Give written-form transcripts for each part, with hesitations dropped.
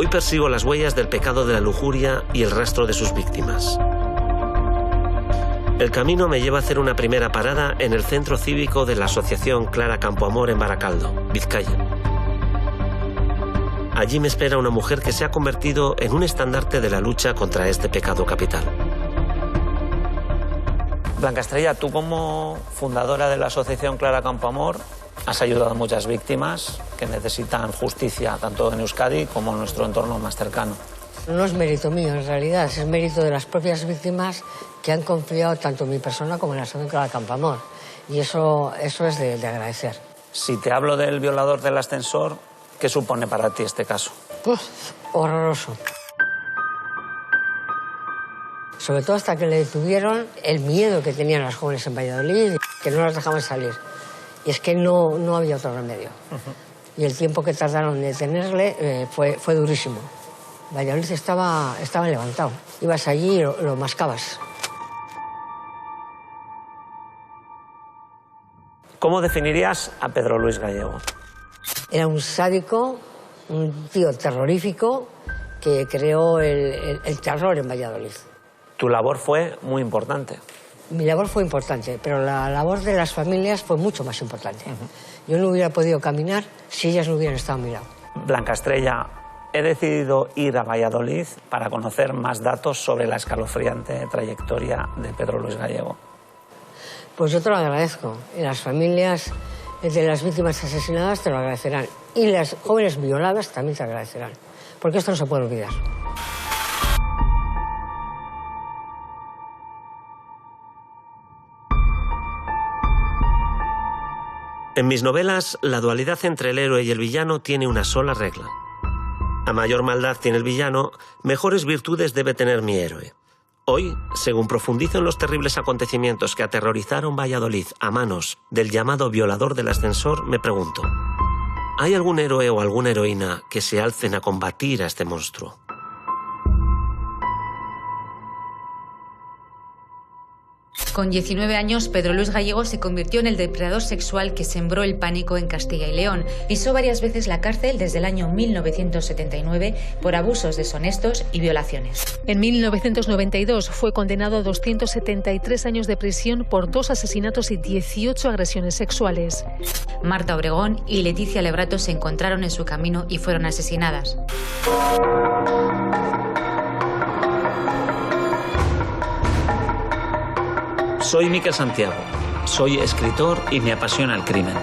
Hoy persigo las huellas del pecado de la lujuria y el rastro de sus víctimas. El camino me lleva a hacer una primera parada en el centro cívico de la Asociación Clara Campoamor en Baracaldo, Vizcaya. Allí me espera una mujer que se ha convertido en un estandarte de la lucha contra este pecado capital. Blanca Estrella, tú como fundadora de la Asociación Clara Campoamor has ayudado a muchas víctimas que necesitan justicia, tanto en Euskadi como en nuestro entorno más cercano. No es mérito mío, en realidad, es mérito de las propias víctimas que han confiado tanto en mi persona como en la Asociación Clara Campoamor. Y eso es de agradecer. Si te hablo del violador del ascensor, ¿qué supone para ti este caso? Horroroso. Sobre todo hasta que le detuvieron, el miedo que tenían las jóvenes en Valladolid, que no las dejaban salir. Y es que no había otro remedio. Y el tiempo que tardaron en detenerle fue durísimo. Valladolid estaba levantado. Ibas allí y lo mascabas. ¿Cómo definirías a Pedro Luis Gallego? Era un sádico, un tío terrorífico que creó el terror en Valladolid. Tu labor fue muy importante. Mi labor fue importante, pero la labor de las familias fue mucho más importante. Yo no hubiera podido caminar si ellas no hubieran estado a mi lado. Blanca Estrella, he decidido ir a Valladolid para conocer más datos sobre la escalofriante trayectoria de Pedro Luis Gallego. Pues yo te lo agradezco. Y las familias de las víctimas asesinadas te lo agradecerán. Y las jóvenes violadas también te agradecerán. Porque esto no se puede olvidar. En mis novelas, la dualidad entre el héroe y el villano tiene una sola regla. A mayor maldad tiene el villano, mejores virtudes debe tener mi héroe. Hoy, según profundizo en los terribles acontecimientos que aterrorizaron Valladolid a manos del llamado violador del ascensor, me pregunto, ¿hay algún héroe o alguna heroína que se alcen a combatir a este monstruo? Con 19 años, Pedro Luis Gallego se convirtió en el depredador sexual que sembró el pánico en Castilla y León. Pisó varias veces la cárcel desde el año 1979 por abusos deshonestos y violaciones. En 1992 fue condenado a 273 años de prisión por 2 asesinatos y 18 agresiones sexuales. Marta Obregón y Leticia Lebrato se encontraron en su camino y fueron asesinadas. Soy Miquel Santiago, soy escritor y me apasiona el crimen.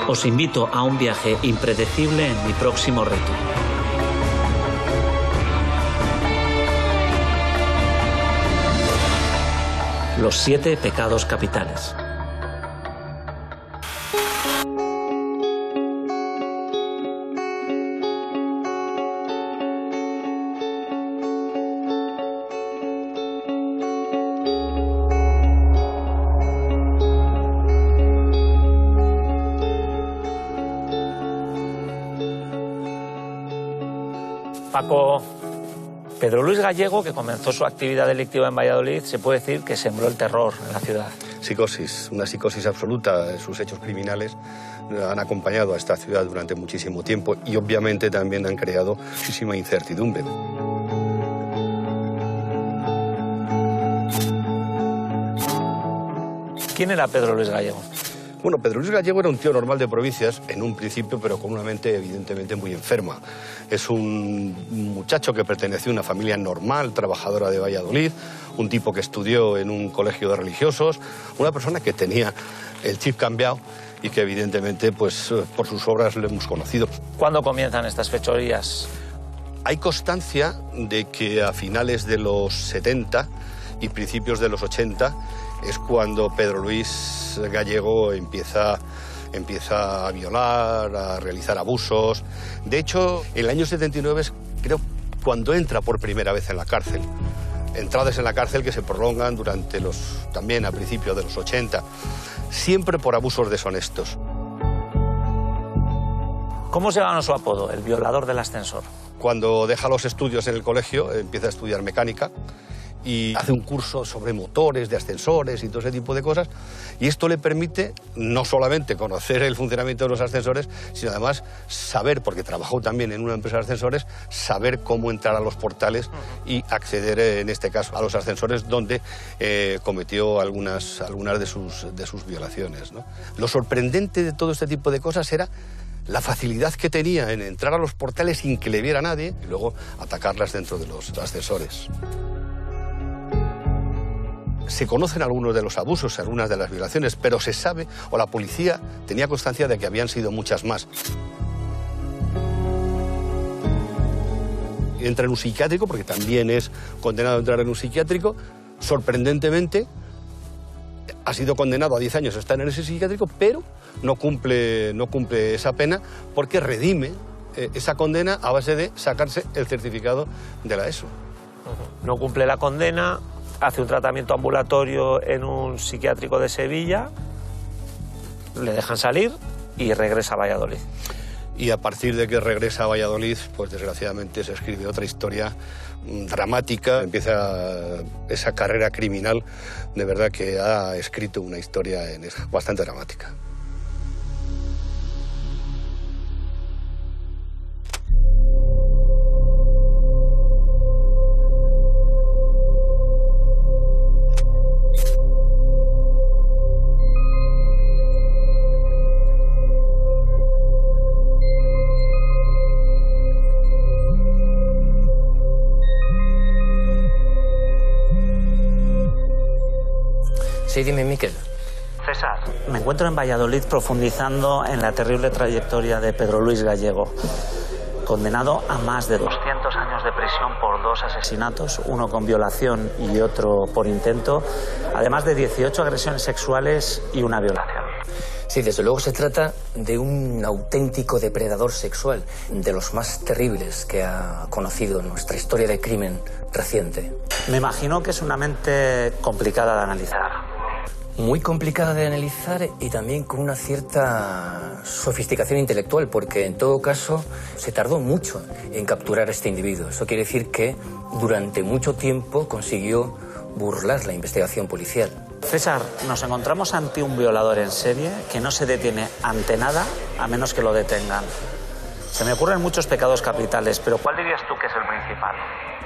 Os invito a un viaje impredecible en mi próximo reto. Los 7 pecados capitales. Paco, Pedro Luis Gallego, que comenzó su actividad delictiva en Valladolid, se puede decir que sembró el terror en la ciudad. Psicosis, una psicosis absoluta. Sus hechos criminales han acompañado a esta ciudad durante muchísimo tiempo y obviamente también han creado muchísima incertidumbre. ¿Quién era Pedro Luis Gallego? Bueno, Pedro Luis Gallego era un tío normal de provincias en un principio, pero con una mente evidentemente muy enferma. Es un muchacho que perteneció a una familia normal, trabajadora de Valladolid, un tipo que estudió en un colegio de religiosos, una persona que tenía el chip cambiado y que evidentemente pues, por sus obras lo hemos conocido. ¿Cuándo comienzan estas fechorías? Hay constancia de que a finales de los 70 y principios de los 80 es cuando Pedro Luis Gallego empieza a violar, a realizar abusos. De hecho, en el año 79 es, creo, cuando entra por primera vez en la cárcel. Entradas en la cárcel que se prolongan durante también a principios de los 80, siempre por abusos deshonestos. ¿Cómo se ganó su apodo, el violador del ascensor? Cuando deja los estudios en el colegio, empieza a estudiar mecánica y hace un curso sobre motores de ascensores y todo ese tipo de cosas, y esto le permite no solamente conocer el funcionamiento de los ascensores, sino además saber, porque trabajó también en una empresa de ascensores, saber cómo entrar a los portales y acceder, en este caso, a los ascensores donde cometió algunas de sus violaciones, ¿no? Lo sorprendente de todo este tipo de cosas era la facilidad que tenía en entrar a los portales sin que le viera nadie y luego atacarlas dentro de los ascensores. Se conocen algunos de los abusos, algunas de las violaciones, pero se sabe, o la policía tenía constancia de que habían sido muchas más. Entra en un psiquiátrico, porque también es condenado a entrar en un psiquiátrico. Sorprendentemente, ha sido condenado a 10 años a estar en ese psiquiátrico, pero no cumple esa pena porque redime esa condena a base de sacarse el certificado de la ESO. No cumple la condena, hace un tratamiento ambulatorio en un psiquiátrico de Sevilla, le dejan salir y regresa a Valladolid. Y a partir de que regresa a Valladolid, pues desgraciadamente se escribe otra historia dramática. Empieza esa carrera criminal, de verdad que ha escrito una historia bastante dramática. Sí, dime, Miquel. César, me encuentro en Valladolid profundizando en la terrible trayectoria de Pedro Luis Gallego, condenado a más de 200 años de prisión por 2 asesinatos, uno con violación y otro por intento, además de 18 agresiones sexuales y una violación. Sí, desde luego se trata de un auténtico depredador sexual, de los más terribles que ha conocido nuestra historia de crimen reciente. Me imagino que es una mente complicada de analizar. Muy complicada de analizar y también con una cierta sofisticación intelectual, porque en todo caso se tardó mucho en capturar a este individuo. Eso quiere decir que durante mucho tiempo consiguió burlar la investigación policial. César, nos encontramos ante un violador en serie que no se detiene ante nada a menos que lo detengan. Se me ocurren muchos pecados capitales, pero ¿cuál dirías tú que es el principal?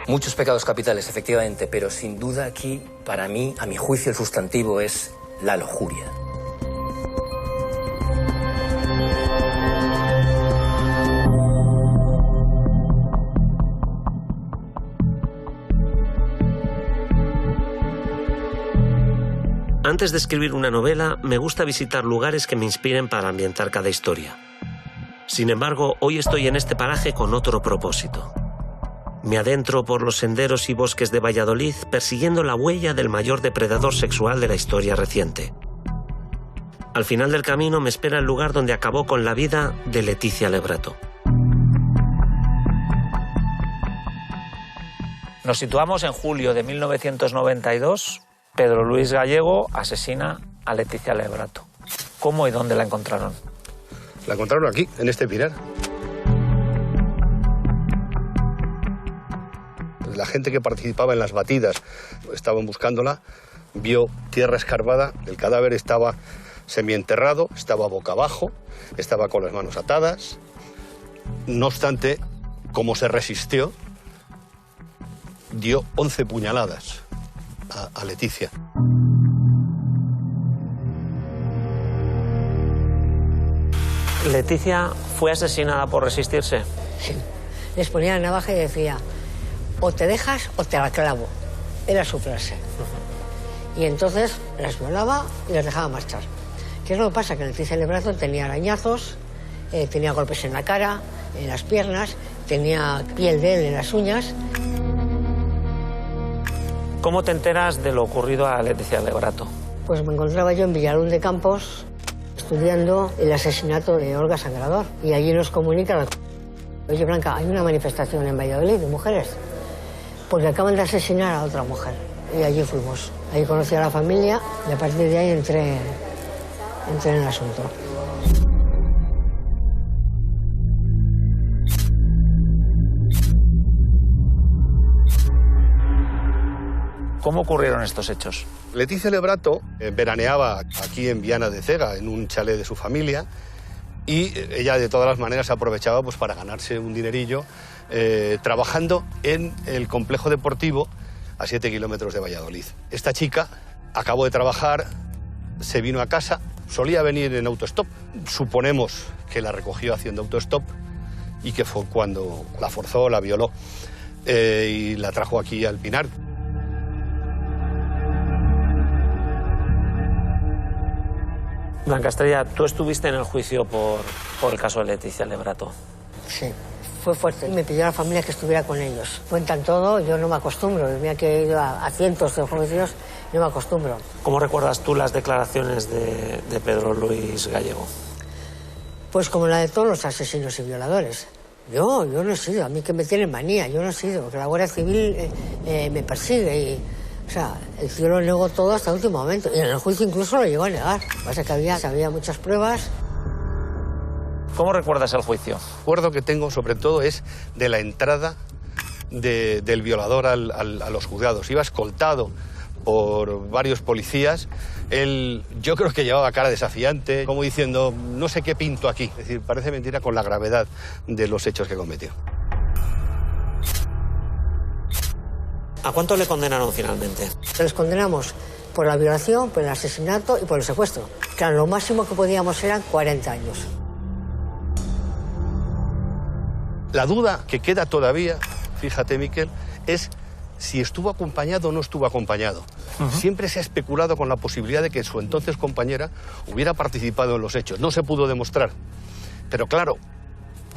Muchos pecados capitales, efectivamente, pero sin duda aquí, para mí, a mi juicio, el sustantivo es la lujuria. Antes de escribir una novela, me gusta visitar lugares que me inspiren para ambientar cada historia. Sin embargo, hoy estoy en este paraje con otro propósito. Me adentro por los senderos y bosques de Valladolid persiguiendo la huella del mayor depredador sexual de la historia reciente. Al final del camino me espera el lugar donde acabó con la vida de Leticia Lebrato. Nos situamos en julio de 1992. Pedro Luis Gallego asesina a Leticia Lebrato. ¿Cómo y dónde la encontraron? La encontraron aquí, en este pinar. La gente que participaba en las batidas estaban buscándola, vio tierra escarbada, el cadáver estaba semienterrado, estaba boca abajo, estaba con las manos atadas. No obstante, como se resistió, dio 11 puñaladas a Leticia. ¿Leticia fue asesinada por resistirse? Sí. Les ponía la navaja y decía, o te dejas o te la clavo. Era su frase. Y entonces las violaba y las dejaba marchar. ¿Qué es lo que pasa? Que Leticia Lebrato tenía arañazos, tenía golpes en la cara, en las piernas, tenía piel de él en las uñas. ¿Cómo te enteras de lo ocurrido a Leticia Lebrato? Pues me encontraba yo en Villalón de Campos estudiando el asesinato de Olga Sangrador. Y allí nos comunican, oye Blanca, hay una manifestación en Valladolid de mujeres, porque acaban de asesinar a otra mujer. Y allí fuimos. Ahí conocí a la familia y a partir de ahí entré en el asunto. ¿Cómo ocurrieron estos hechos? Leticia Lebrato veraneaba aquí en Viana de Cega, en un chalet de su familia, y ella de todas las maneras aprovechaba pues, para ganarse un dinerillo trabajando en el complejo deportivo a 7 kilómetros de Valladolid. Esta chica acabó de trabajar, se vino a casa, solía venir en autostop. Suponemos que la recogió haciendo autostop y que fue cuando la forzó, la violó y la trajo aquí al Pinar. Blanca Estrella, tú estuviste en el juicio por el caso de Leticia Lebrato. Sí, fue fuerte. Me pidió a la familia que estuviera con ellos. Cuentan todo, yo no me acostumbro. Mira que he ido a cientos de juicios, no me acostumbro. ¿Cómo recuerdas tú las declaraciones de Pedro Luis Gallego? Pues como la de todos los asesinos y violadores. Yo no he sido, a mí que me tienen manía, yo no he sido, que la Guardia Civil me persigue y... O sea, el tío lo negó todo hasta el último momento. Y en el juicio incluso lo llegó a negar. Lo que pasa es que había muchas pruebas. ¿Cómo recuerdas el juicio? El recuerdo que tengo, sobre todo, es de la entrada del violador a los juzgados. Iba escoltado por varios policías. Él, yo creo que llevaba cara desafiante, como diciendo, no sé qué pinto aquí. Es decir, parece mentira con la gravedad de los hechos que cometió. ¿A cuánto le condenaron finalmente? Les condenamos por la violación, por el asesinato y por el secuestro. Claro, lo máximo que podíamos eran 40 años. La duda que queda todavía, fíjate, Miquel, es si estuvo acompañado o no estuvo acompañado. Siempre se ha especulado con la posibilidad de que su entonces compañera hubiera participado en los hechos. No se pudo demostrar. Pero claro,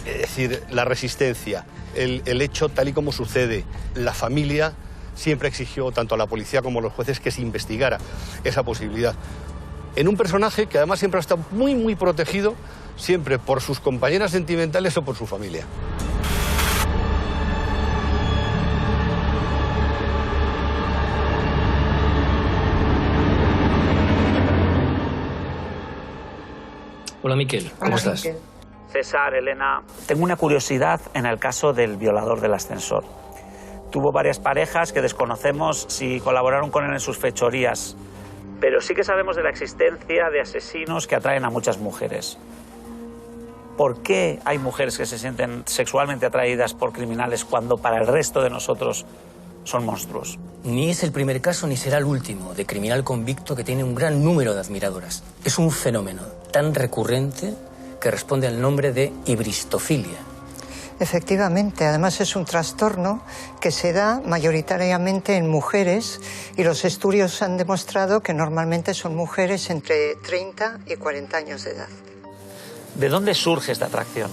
es decir, la resistencia, el hecho tal y como sucede, la familia siempre exigió tanto a la policía como a los jueces que se investigara esa posibilidad. En un personaje que además siempre ha estado muy, muy protegido, siempre por sus compañeras sentimentales o por su familia. Hola, Miquel. ¿Cómo estás? Miquel. César, Elena, tengo una curiosidad en el caso del violador del ascensor. Tuvo varias parejas que desconocemos si colaboraron con él en sus fechorías, pero sí que sabemos de la existencia de asesinos que atraen a muchas mujeres. ¿Por qué hay mujeres que se sienten sexualmente atraídas por criminales cuando para el resto de nosotros son monstruos? Ni es el primer caso ni será el último de criminal convicto que tiene un gran número de admiradoras. Es un fenómeno tan recurrente que responde al nombre de hibristofilia. Efectivamente, además es un trastorno que se da mayoritariamente en mujeres y los estudios han demostrado que normalmente son mujeres entre 30 y 40 años de edad. ¿De dónde surge esta atracción?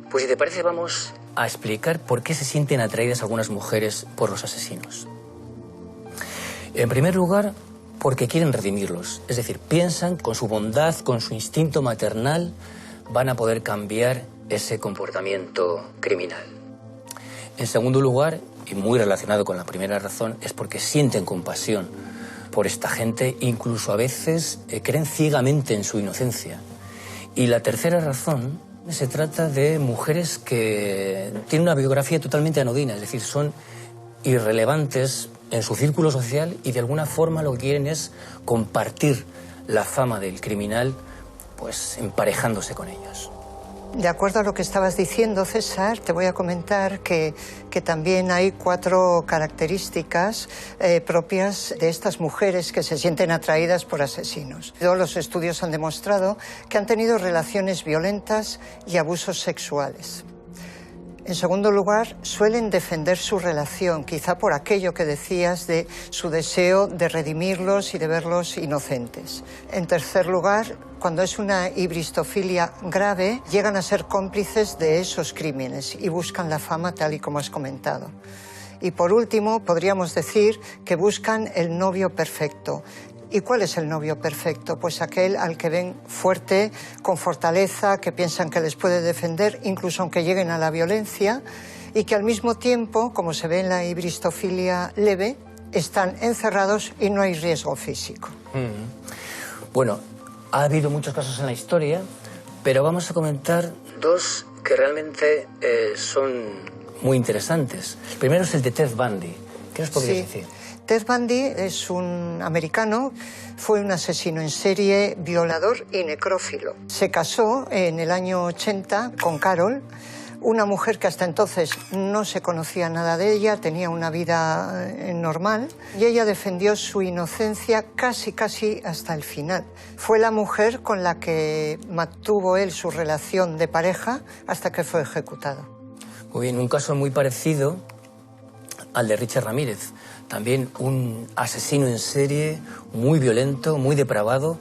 Pues si te parece vamos a explicar por qué se sienten atraídas algunas mujeres por los asesinos. En primer lugar, porque quieren redimirlos. Es decir, piensan con su bondad, con su instinto maternal, van a poder cambiar ese comportamiento criminal. En segundo lugar, y muy relacionado con la primera razón, es porque sienten compasión por esta gente, incluso a veces creen ciegamente en su inocencia. Y la tercera razón, se trata de mujeres que tienen una biografía totalmente anodina, es decir, son irrelevantes en su círculo social y de alguna forma lo que quieren es compartir la fama del criminal, pues emparejándose con ellos. De acuerdo a lo que estabas diciendo, César, te voy a comentar que también hay 4 características propias de estas mujeres que se sienten atraídas por asesinos. Todos los estudios han demostrado que han tenido relaciones violentas y abusos sexuales. En segundo lugar, suelen defender su relación, quizá por aquello que decías de su deseo de redimirlos y de verlos inocentes. En tercer lugar, cuando es una hibristofilia grave, llegan a ser cómplices de esos crímenes y buscan la fama tal y como has comentado. Y por último, podríamos decir que buscan el novio perfecto. ¿Y cuál es el novio perfecto? Pues aquel al que ven fuerte, con fortaleza, que piensan que les puede defender, incluso aunque lleguen a la violencia, y que al mismo tiempo, como se ve en la hibristofilia leve, están encerrados y no hay riesgo físico. Bueno, ha habido muchos casos en la historia, pero vamos a comentar 2 que realmente son muy interesantes. El primero es el de Ted Bundy. ¿Qué nos podrías decir? Ted Bundy es un americano, fue un asesino en serie, violador y necrófilo. Se casó en el año 80 con Carol, una mujer que hasta entonces no se conocía nada de ella, tenía una vida normal, y ella defendió su inocencia casi hasta el final. Fue la mujer con la que mantuvo él su relación de pareja hasta que fue ejecutado. Muy bien, un caso muy parecido al de Richard Ramírez. También un asesino en serie muy violento, muy depravado,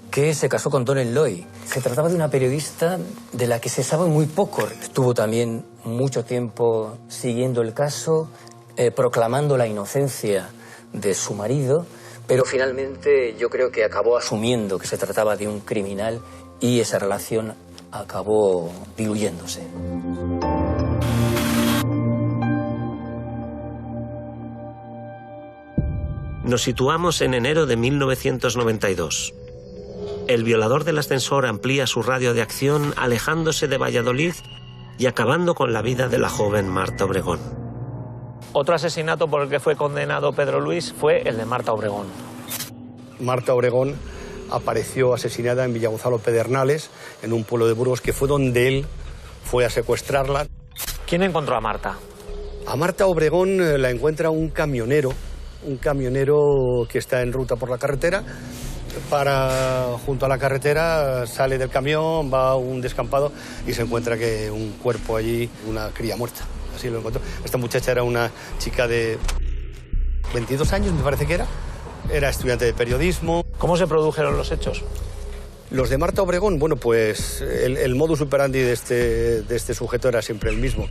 que se casó con Donald Lloyd. Se trataba de una periodista de la que se sabe muy poco. Estuvo también mucho tiempo siguiendo el caso, proclamando la inocencia de su marido, pero finalmente yo creo que acabó asumiendo que se trataba de un criminal y esa relación acabó diluyéndose. Nos situamos en enero de 1992. El violador del ascensor amplía su radio de acción alejándose de Valladolid y acabando con la vida de la joven Marta Obregón. Otro asesinato por el que fue condenado Pedro Luis fue el de Marta Obregón. Marta Obregón apareció asesinada en Villagonzalo Pedernales, en un pueblo de Burgos, que fue donde él fue a secuestrarla. ¿Quién encontró a Marta? A Marta Obregón la encuentra un camionero que está en ruta por la carretera. Junto a la carretera, sale del camión, va a un descampado y se encuentra que un cuerpo allí, una cría muerta. Así lo encontró. Esta muchacha era una chica de 22 años, me parece que era estudiante de periodismo. ¿Cómo se produjeron los hechos? Los de Marta Obregón, bueno, pues el modus operandi de este sujeto era siempre el mismo.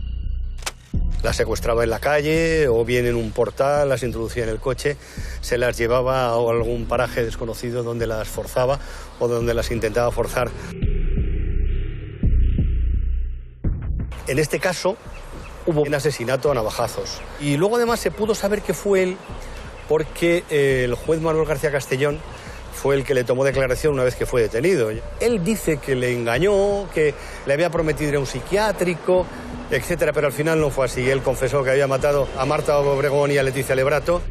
Las secuestraba en la calle o bien en un portal, las introducía en el coche, se las llevaba a algún paraje desconocido donde las forzaba o donde las intentaba forzar. En este caso hubo un asesinato a navajazos. Y luego además se pudo saber que fue él porque el juez Manuel García Castellón fue el que le tomó declaración una vez que fue detenido. Él dice que le engañó, que le había prometido ir a un psiquiátrico, etcétera, pero al final no fue así. Él confesó que había matado a Marta Obregón y a Leticia Lebrato.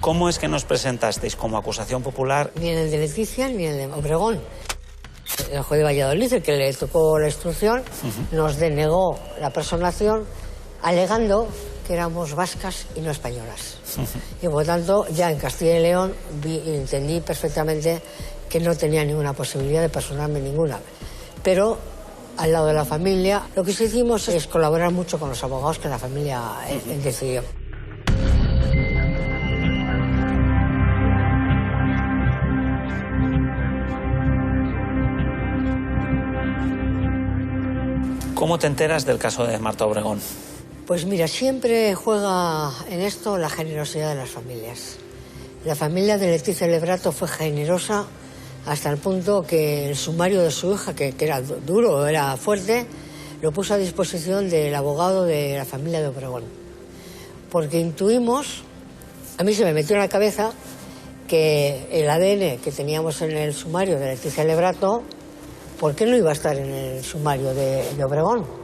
¿Cómo es que nos presentasteis como acusación popular? Ni en el de Leticia ni en el de Obregón. El juez de Valladolid, el que le tocó la instrucción, nos denegó la personación alegando que éramos vascas y no españolas. Y por lo tanto, ya en Castilla y León entendí perfectamente que no tenía ninguna posibilidad de personarme ninguna. Pero al lado de la familia, lo que sí hicimos es colaborar mucho con los abogados que la familia decidió. ¿Cómo te enteras del caso de Marta Obregón? Pues mira, siempre juega en esto la generosidad de las familias. La familia de Leticia Lebrato fue generosa hasta el punto que el sumario de su hija, que era duro, era fuerte, lo puso a disposición del abogado de la familia de Obregón. Porque intuimos, a mí se me metió en la cabeza que el ADN que teníamos en el sumario de Leticia Lebrato, ¿por qué no iba a estar en el sumario de Obregón?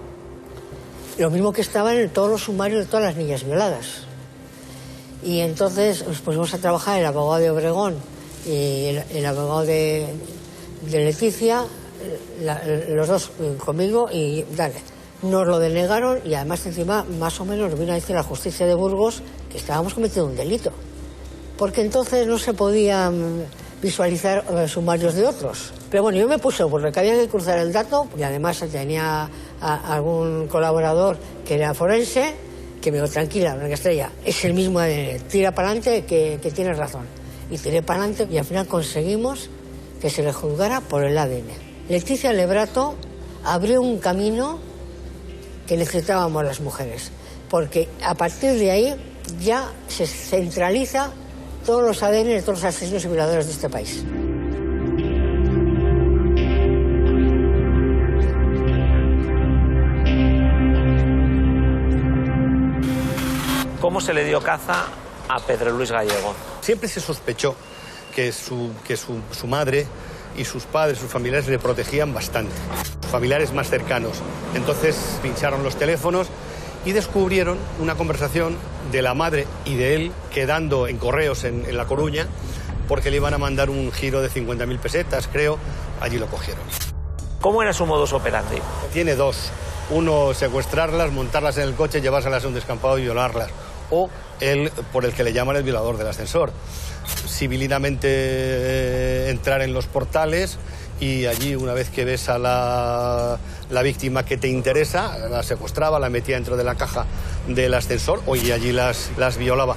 Lo mismo que estaba en todos los sumarios de todas las niñas violadas. Y entonces nos pusimos a trabajar el abogado de Obregón y el abogado de Leticia, los dos conmigo, y dale, nos lo denegaron y además encima más o menos vino a decir la justicia de Burgos que estábamos cometiendo un delito. Porque entonces no se podían visualizar sumarios de otros. Pero bueno, yo me puse porque había que cruzar el dato y además tenía algún colaborador que era forense que me dijo, tranquila, Blanca Estrella, es el mismo ADN, tira para adelante que tienes razón. Y tiré para adelante y al final conseguimos que se le juzgara por el ADN. Leticia Lebrato abrió un camino que necesitábamos las mujeres, porque a partir de ahí ya se centraliza todos los ADN de todos los asesinos y violadores de este país. ¿Cómo se le dio caza a Pedro Luis Gallego? Siempre se sospechó que su madre y sus padres, sus familiares le protegían bastante, familiares más cercanos. Entonces pincharon los teléfonos y descubrieron una conversación de la madre y de él quedando en correos en La Coruña, porque le iban a mandar un giro de 50.000 pesetas, creo. Allí lo cogieron. ¿Cómo era su modus operandi? Tiene dos. Uno, secuestrarlas, montarlas en el coche, llevárselas a un descampado y violarlas. O él, por el que le llaman el violador del ascensor. Civilinamente entrar en los portales y allí, una vez que ves a la víctima que te interesa, la secuestraba, la metía dentro de la caja del ascensor y allí las violaba.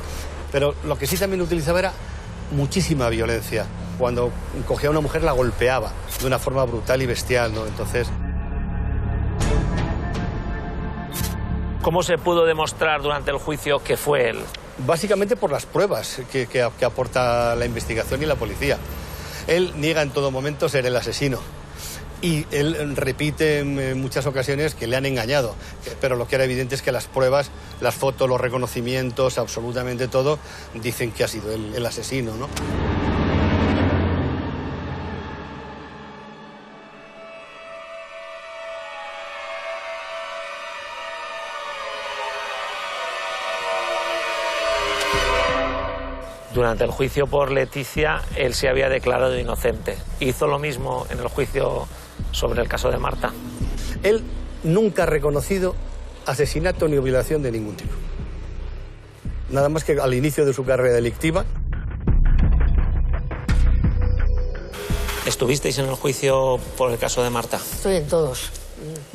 Pero lo que sí también utilizaba era muchísima violencia. Cuando cogía a una mujer la golpeaba de una forma brutal y bestial, ¿no? Entonces... ¿Cómo se pudo demostrar durante el juicio que fue él? Básicamente por las pruebas que aporta la investigación y la policía. Él niega en todo momento ser el asesino. Y él repite en muchas ocasiones que le han engañado. Pero lo que era evidente es que las pruebas, las fotos, los reconocimientos, absolutamente todo, dicen que ha sido él el asesino, ¿no? Durante el juicio por Leticia, él se había declarado inocente. ¿Hizo lo mismo en el juicio sobre el caso de Marta? Él nunca ha reconocido asesinato ni violación de ningún tipo. Nada más que al inicio de su carrera delictiva. ¿Estuvisteis en el juicio por el caso de Marta? Estoy en todos.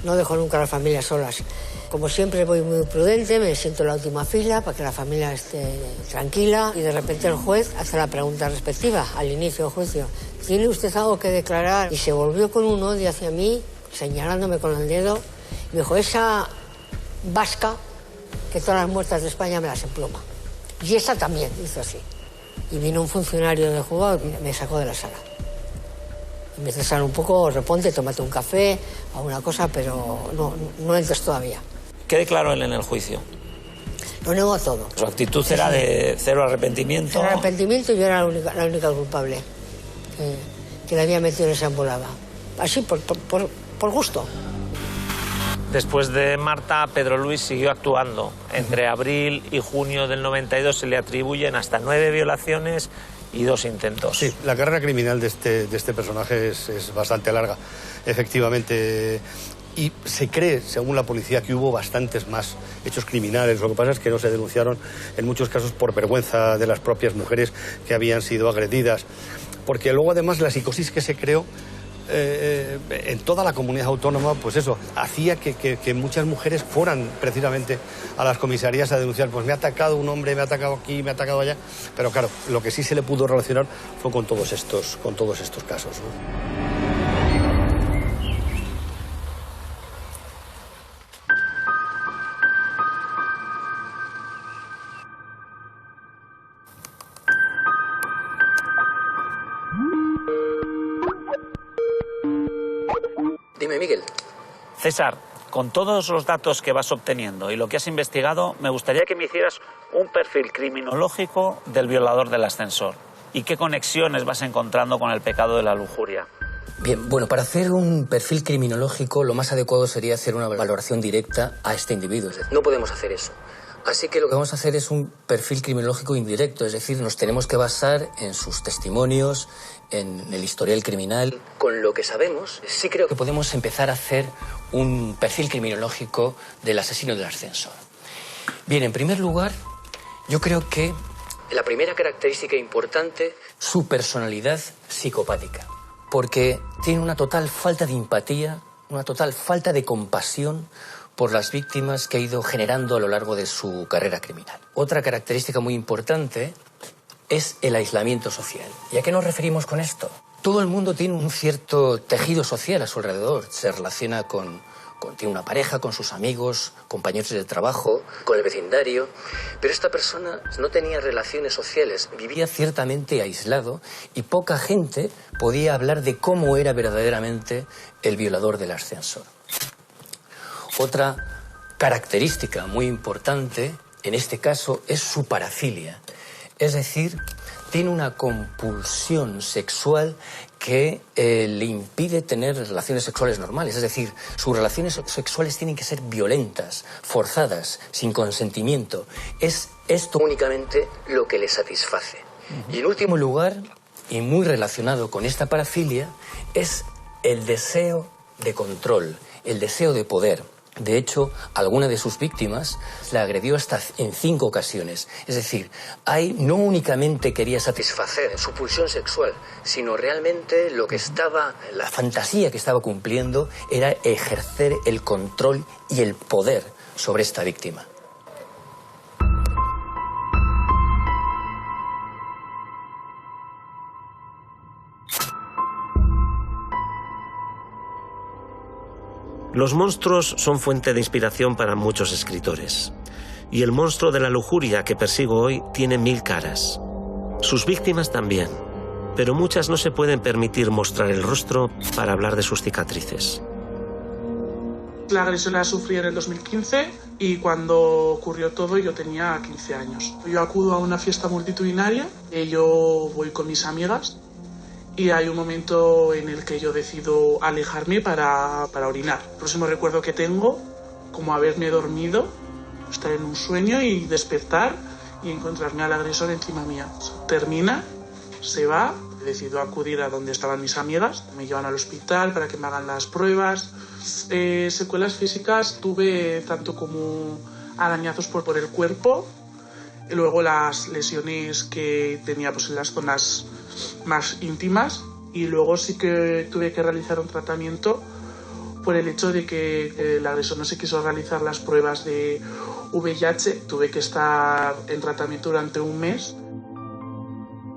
No dejo nunca a las familias solas. Como siempre voy muy prudente, me siento en la última fila para que la familia esté tranquila y de repente el juez hace la pregunta respectiva al inicio del juicio. ¿Tiene usted algo que declarar? Y se volvió con un odio hacia mí, señalándome con el dedo. Y me dijo, esa vasca, que todas las muertas de España me las empluma. Y esa también, hizo así. Y vino un funcionario del juzgado y me sacó de la sala. Y me cesaron un poco, reponte, tómate un café, alguna cosa, pero no entres todavía. ¿Qué declaró él en el juicio? Lo negó todo. Su actitud era de cero arrepentimiento. Cero arrepentimiento, yo era la única culpable que le había metido en esa embolada. Así, por gusto. Después de Marta, Pedro Luis siguió actuando. Entre abril y junio del 92 se le atribuyen hasta 9 violaciones y 2 intentos. Sí, la carrera criminal de este personaje es bastante larga, efectivamente. Y se cree, según la policía, que hubo bastantes más hechos criminales. Lo que pasa es que no se denunciaron en muchos casos por vergüenza de las propias mujeres que habían sido agredidas. Porque luego, además, la psicosis que se creó en toda la comunidad autónoma, pues eso, hacía que muchas mujeres fueran precisamente a las comisarías a denunciar, pues me ha atacado un hombre, me ha atacado aquí, me ha atacado allá. Pero claro, lo que sí se le pudo relacionar fue con todos estos casos, ¿no? Dime, Miguel. César, con todos los datos que vas obteniendo y lo que has investigado, me gustaría que me hicieras un perfil criminológico del violador del ascensor. ¿Y qué conexiones vas encontrando con el pecado de la lujuria? Bien, bueno, para hacer un perfil criminológico lo más adecuado sería hacer una valoración directa a este individuo. No podemos hacer eso. Así que lo que vamos a hacer es un perfil criminológico indirecto, es decir, nos tenemos que basar en sus testimonios, en el historial criminal. Con lo que sabemos, sí creo que podemos empezar a hacer un perfil criminológico del asesino del ascensor. Bien, en primer lugar, yo creo que la primera característica importante, su personalidad psicopática, porque tiene una total falta de empatía, una total falta de compasión por las víctimas que ha ido generando a lo largo de su carrera criminal. Otra característica muy importante es el aislamiento social. ¿Y a qué nos referimos con esto? Todo el mundo tiene un cierto tejido social a su alrededor. Se relaciona tiene una pareja, con sus amigos, compañeros de trabajo, con el vecindario. Pero esta persona no tenía relaciones sociales, vivía ciertamente aislado y poca gente podía hablar de cómo era verdaderamente el violador del ascensor. Otra característica muy importante, en este caso, es su parafilia. Es decir, tiene una compulsión sexual que le impide tener relaciones sexuales normales. Es decir, sus relaciones sexuales tienen que ser violentas, forzadas, sin consentimiento. Es esto únicamente lo que le satisface. Y en último lugar, y muy relacionado con esta parafilia, es el deseo de control, el deseo de poder. De hecho, alguna de sus víctimas la agredió hasta en 5 ocasiones. Es decir, no únicamente quería satisfacer su pulsión sexual, sino realmente la fantasía que estaba cumpliendo era ejercer el control y el poder sobre esta víctima. Los monstruos son fuente de inspiración para muchos escritores. Y el monstruo de la lujuria que persigo hoy tiene 1000 caras. Sus víctimas también, pero muchas no se pueden permitir mostrar el rostro para hablar de sus cicatrices. La agresión la sufrí en el 2015 y cuando ocurrió todo yo tenía 15 años. Yo acudo a una fiesta multitudinaria, yo voy con mis amigas y hay un momento en el que yo decido alejarme para orinar. El próximo recuerdo que tengo, como haberme dormido, estar en un sueño y despertar y encontrarme al agresor encima mía. Termina, se va, decido acudir a donde estaban mis amigas, me llevan al hospital para que me hagan las pruebas. Secuelas físicas tuve tanto como arañazos por el cuerpo, y luego las lesiones que tenía pues en las zonas más íntimas, y luego sí que tuve que realizar un tratamiento por el hecho de que el agresor no se quiso realizar las pruebas de VIH. Tuve que estar en tratamiento durante un mes.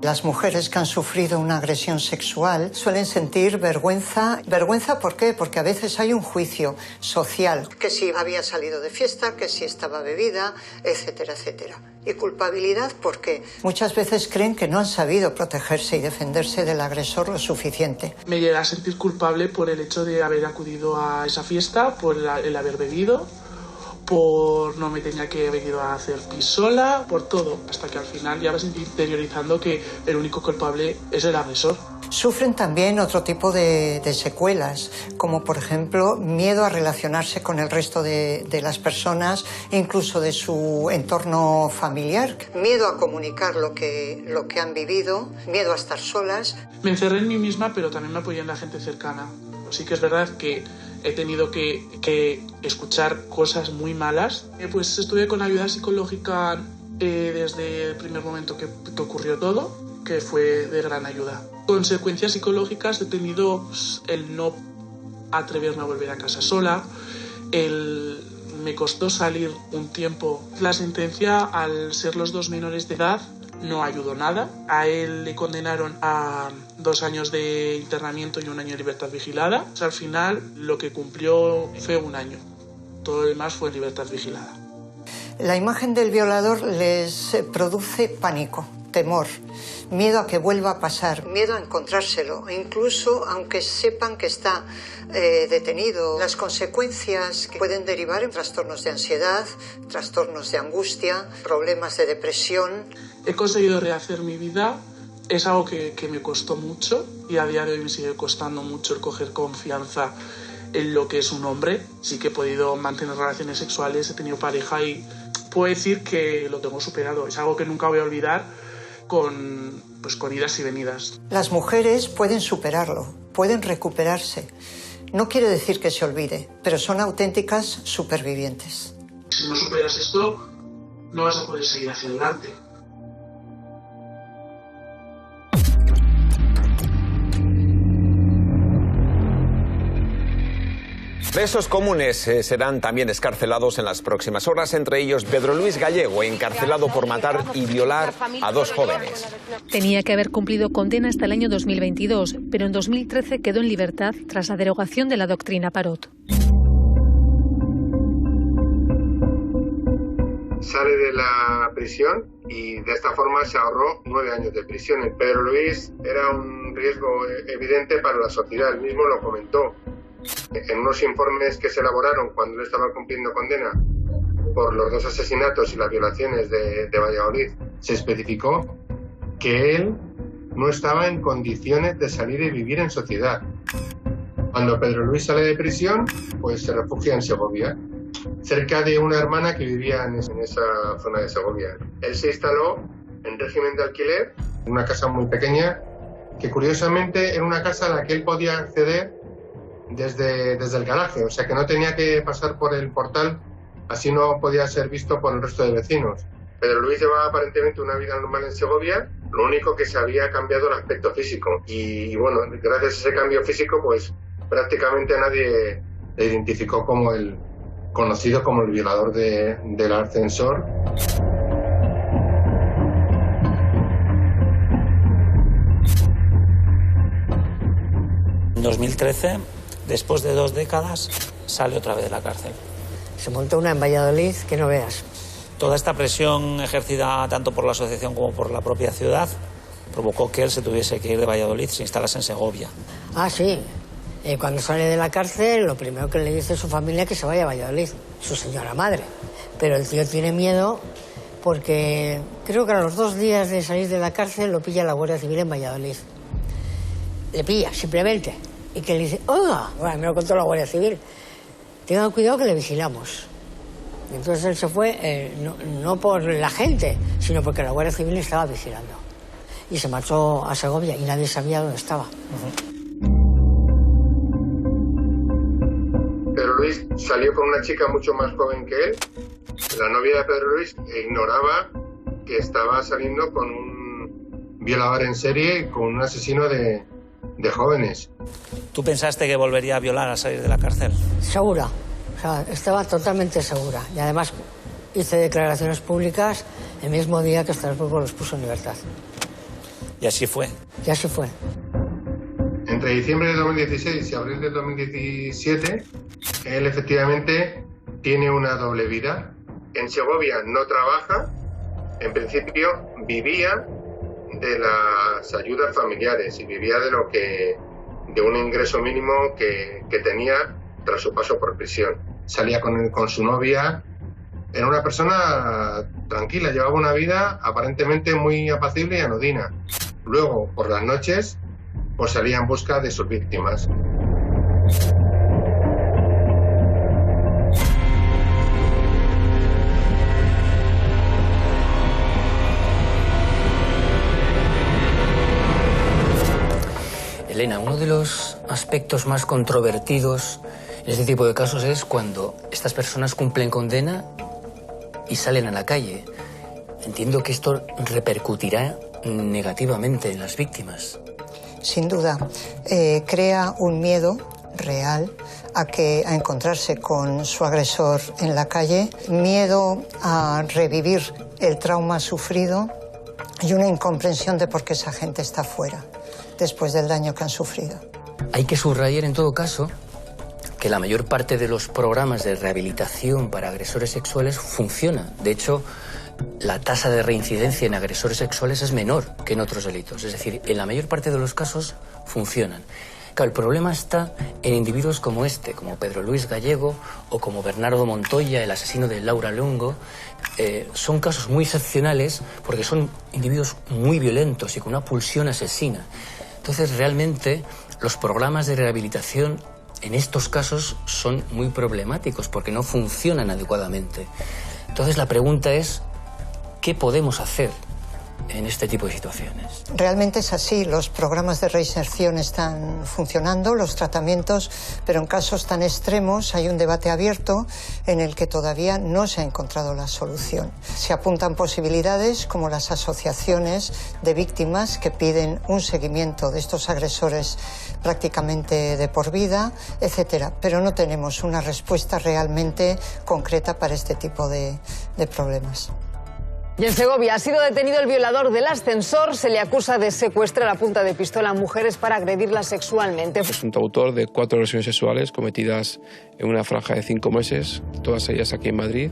Las mujeres que han sufrido una agresión sexual suelen sentir vergüenza. ¿Vergüenza por qué? Porque a veces hay un juicio social, que si había salido de fiesta, que si estaba bebida, etcétera, etcétera. Y culpabilidad porque muchas veces creen que no han sabido protegerse y defenderse del agresor lo suficiente. Me llegué a sentir culpable por el hecho de haber acudido a esa fiesta, por el haber bebido, por no me tenía que haber ido a hacer pis sola, por todo, hasta que al final ya vas interiorizando que el único culpable es el agresor. Sufren también otro tipo de secuelas, como por ejemplo miedo a relacionarse con el resto de las personas, incluso de su entorno familiar, miedo a comunicar lo que han vivido, miedo a estar solas. Me encerré en mí misma, pero también me apoyé en la gente cercana. Sí que es verdad que he tenido que escuchar cosas muy malas. Pues estuve con ayuda psicológica desde el primer momento que ocurrió todo, que fue de gran ayuda. Consecuencias psicológicas he tenido el no atreverme a volver a casa sola, me costó salir un tiempo. La sentencia, al ser los 2 menores de edad, no ayudó nada. A él le condenaron a 2 años de internamiento y 1 año de libertad vigilada. O sea, al final lo que cumplió fue 1 año. Todo lo demás fue libertad vigilada. La imagen del violador les produce pánico, temor, miedo a que vuelva a pasar, miedo a encontrárselo, incluso aunque sepan que está detenido. Las consecuencias que pueden derivar en trastornos de ansiedad, trastornos de angustia, problemas de depresión. He conseguido rehacer mi vida. Es algo que me costó mucho y a día de hoy me sigue costando mucho el coger confianza en lo que es un hombre. Sí que he podido mantener relaciones sexuales, he tenido pareja y puedo decir que lo tengo superado. Es algo que nunca voy a olvidar con idas y venidas. Las mujeres pueden superarlo, pueden recuperarse. No quiere decir que se olvide, pero son auténticas supervivientes. Si no superas esto, no vas a poder seguir hacia adelante. Presos comunes serán también excarcelados en las próximas horas, entre ellos Pedro Luis Gallego, encarcelado por matar y violar a 2 jóvenes. Tenía que haber cumplido condena hasta el año 2022, pero en 2013 quedó en libertad tras la derogación de la doctrina Parot. Sale de la prisión y de esta forma se ahorró 9 años de prisión. El Pedro Luis era un riesgo evidente para la sociedad, él mismo lo comentó. En unos informes que se elaboraron cuando él estaba cumpliendo condena por los 2 asesinatos y las violaciones de Valladolid, se especificó que él no estaba en condiciones de salir y vivir en sociedad. Cuando Pedro Luis sale de prisión, pues se refugia en Segovia, cerca de una hermana que vivía en esa zona de Segovia. Él se instaló en régimen de alquiler, en una casa muy pequeña, que curiosamente era una casa a la que él podía acceder desde el garaje, o sea que no tenía que pasar por el portal, así no podía ser visto por el resto de vecinos. Pedro Luis llevaba aparentemente una vida normal en Segovia, lo único que se había cambiado el aspecto físico. Y bueno, gracias a ese cambio físico, pues prácticamente nadie le identificó como el conocido como el violador del ascensor. En 2013, después de 2 décadas, sale otra vez de la cárcel. Se montó una en Valladolid que no veas. Toda esta presión ejercida tanto por la asociación como por la propia ciudad provocó que él se tuviese que ir de Valladolid, se instalase en Segovia. Ah, sí. Cuando sale de la cárcel, lo primero que le dice a su familia es que se vaya a Valladolid, su señora madre. Pero el tío tiene miedo porque creo que a los 2 días de salir de la cárcel lo pilla la Guardia Civil en Valladolid. Le pilla, simplemente. Y que le dice, oiga, bueno, me lo contó la Guardia Civil, tengan cuidado que le vigilamos. Y entonces él se fue, no por la gente, sino porque la Guardia Civil le estaba vigilando. Y se marchó a Segovia y nadie sabía dónde estaba. Pedro Luis salió con una chica mucho más joven que él. La novia de Pedro Luis ignoraba que estaba saliendo con un violador en serie y con un asesino de jóvenes. ¿Tú pensaste que volvería a violar al salir de la cárcel? Segura. O sea, estaba totalmente segura. Y además hice declaraciones públicas el mismo día que Estrasburgo los puso en libertad. Y así fue. Y así fue. Entre diciembre de 2016 y abril de 2017, él efectivamente tiene una doble vida. En Segovia no trabaja, en principio vivía de las ayudas familiares y vivía de un ingreso mínimo que tenía tras su paso por prisión. Salía con su novia, era una persona tranquila, llevaba una vida aparentemente muy apacible y anodina. Luego, por las noches, pues salía en busca de sus víctimas. Elena, uno de los aspectos más controvertidos en este tipo de casos es cuando estas personas cumplen condena y salen a la calle. Entiendo que esto repercutirá negativamente en las víctimas. Sin duda, crea un miedo real a encontrarse con su agresor en la calle, miedo a revivir el trauma sufrido y una incomprensión de por qué esa gente está fuera después del daño que han sufrido. Hay que subrayar en todo caso que la mayor parte de los programas de rehabilitación para agresores sexuales funcionan. De hecho, la tasa de reincidencia en agresores sexuales es menor que en otros delitos. Es decir, en la mayor parte de los casos funcionan. Claro, el problema está en individuos como este, como Pedro Luis Gallego o como Bernardo Montoya, el asesino de Laura Lungo. Son casos muy excepcionales porque son individuos muy violentos y con una pulsión asesina. Entonces, realmente, los programas de rehabilitación en estos casos son muy problemáticos porque no funcionan adecuadamente. Entonces, la pregunta es, ¿qué podemos hacer en este tipo de situaciones? Realmente es así, los programas de reinserción están funcionando, los tratamientos, pero en casos tan extremos hay un debate abierto en el que todavía no se ha encontrado la solución. Se apuntan posibilidades como las asociaciones de víctimas que piden un seguimiento de estos agresores prácticamente de por vida, etcétera, pero no tenemos una respuesta realmente concreta para este tipo de problemas. Y en Segovia ha sido detenido el violador del ascensor. Se le acusa de secuestrar a punta de pistola a mujeres para agredirlas sexualmente. Presunto autor de 4 agresiones sexuales cometidas en una franja de 5 meses, todas ellas aquí en Madrid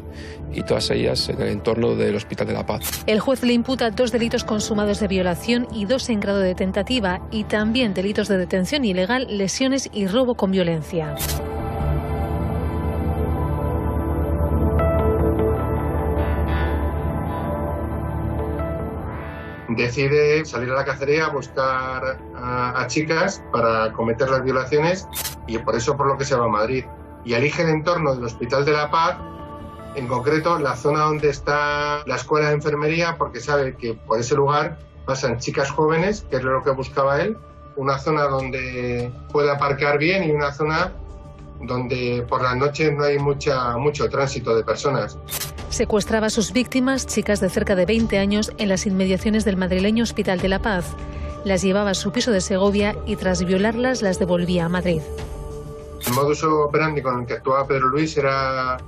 y todas ellas en el entorno del Hospital de la Paz. El juez le imputa 2 delitos consumados de violación y 2 en grado de tentativa y también delitos de detención ilegal, lesiones y robo con violencia. decide salir a la cacería a buscar a chicas para cometer las violaciones y por lo que se va a Madrid. Y elige el entorno del Hospital de la Paz, en concreto la zona donde está la escuela de enfermería, porque sabe que por ese lugar pasan chicas jóvenes, que es lo que buscaba él, una zona donde puede aparcar bien y una zona donde por las noches no hay mucho tránsito de personas. Secuestraba a sus víctimas, chicas de cerca de 20 años, en las inmediaciones del madrileño Hospital de la Paz. Las llevaba a su piso de Segovia y tras violarlas las devolvía a Madrid. El modus operandi con el que actuaba Pedro Luis era